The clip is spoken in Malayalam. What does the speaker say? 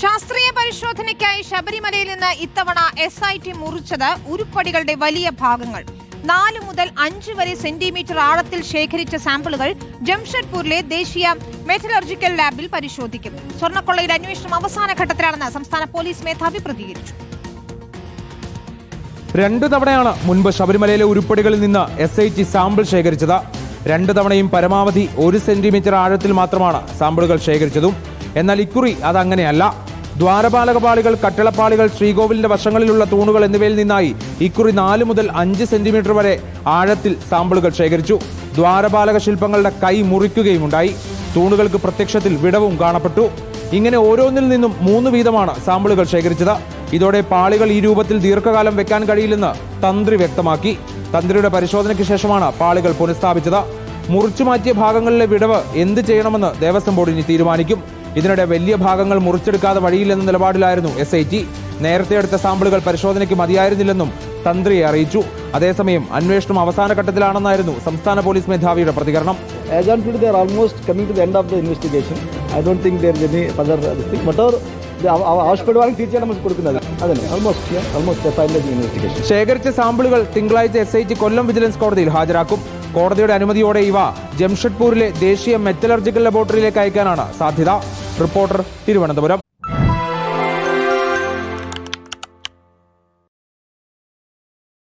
ശാസ്ത്രീയ പരിശോധനയ്ക്കായി ശബരിമലയിൽ നിന്ന് ഇത്തവണ SIT മുറിച്ചത് ഉരുപ്പടികളുടെ വലിയ ഭാഗങ്ങൾ. 4 മുതൽ 5 വരെ സെന്റിമീറ്റർ ആഴത്തിൽ ശേഖരിച്ച സാമ്പിളുകൾ ജംഷഡ്പൂരിലെ ദേശീയ മെറ്റലർജിക്കൽ ലാബിൽ പരിശോധിക്കും. സ്വർണ്ണക്കൊള്ളയുടെ അന്വേഷണം അവസാന ഘട്ടത്തിലാണെന്ന് സംസ്ഥാന പോലീസ് മേധാവി പ്രതികരിച്ചു. 2 തവണയാണ് മുൻപ് ശബരിമലയിലെ ഉരുപ്പടികളിൽ നിന്ന് SIT സാമ്പിൾ ശേഖരിച്ചത്. 2 തവണയും പരമാവധി 1 സെന്റിമീറ്റർ ആഴത്തിൽ മാത്രമാണ് സാമ്പിളുകൾ ശേഖരിച്ചതും. എന്നാൽ ഇക്കുറി അതങ്ങനെയല്ല. ദ്വാരപാലക പാളികൾ, കട്ടിളപ്പാളികൾ, ശ്രീകോവിലിന്റെ വശങ്ങളിലുള്ള തൂണുകൾ എന്നിവയിൽ നിന്നായി ഇക്കുറി 4 മുതൽ 5 സെന്റിമീറ്റർ വരെ ആഴത്തിൽ സാമ്പിളുകൾ ശേഖരിച്ചു. ദ്വാരപാലക ശില്പങ്ങളുടെ കൈ മുറിക്കുകയുമുണ്ടായി. തൂണുകൾക്ക് പ്രത്യക്ഷത്തിൽ വിടവും കാണപ്പെട്ടു. ഇങ്ങനെ ഓരോന്നിൽ നിന്നും 3 വീതമാണ് സാമ്പിളുകൾ ശേഖരിച്ചത്. ഇതോടെ പാളികൾ ഈ രൂപത്തിൽ ദീർഘകാലം വെക്കാൻ കഴിയില്ലെന്ന് തന്ത്രി വ്യക്തമാക്കി. തന്ത്രിയുടെ പരിശോധനയ്ക്ക് ശേഷമാണ് പാളികൾ പുനഃസ്ഥാപിച്ചത്. മുറിച്ചു മാറ്റിയ ഭാഗങ്ങളിലെ വിടവ് എന്ത് ചെയ്യണമെന്ന് ദേവസ്വം ബോർഡ് ഇനി തീരുമാനിക്കും. ഇതിനിടെ വലിയ ഭാഗങ്ങൾ മുറിച്ചെടുക്കാതെ വഴിയില്ലെന്ന നിലപാടിലായിരുന്നു SIT. നേരത്തെ എടുത്ത സാമ്പിളുകൾ പരിശോധനയ്ക്ക് മതിയായിരുന്നില്ലെന്നും തന്ത്രിയെ അറിയിച്ചു. അതേസമയം അന്വേഷണം അവസാന ഘട്ടത്തിലാണെന്നായിരുന്നു സംസ്ഥാന പോലീസ് മേധാവിയുടെ പ്രതികരണം. ശേഖരിച്ച സാമ്പിളുകൾ തിങ്കളാഴ്ച SIT കൊല്ലം വിജിലൻസ് കോടതിയിൽ ഹാജരാക്കും. കോടതിയുടെ അനുമതിയോടെ ഇവ ജംഷഡ്പൂരിലെ ദേശീയ മെറ്റലർജിക്കൽ ലബോറട്ടറിയിലേക്ക് അയക്കാനാണ് സാധ്യത. റിപ്പോർട്ടർ, തിരുവനന്തപുരം.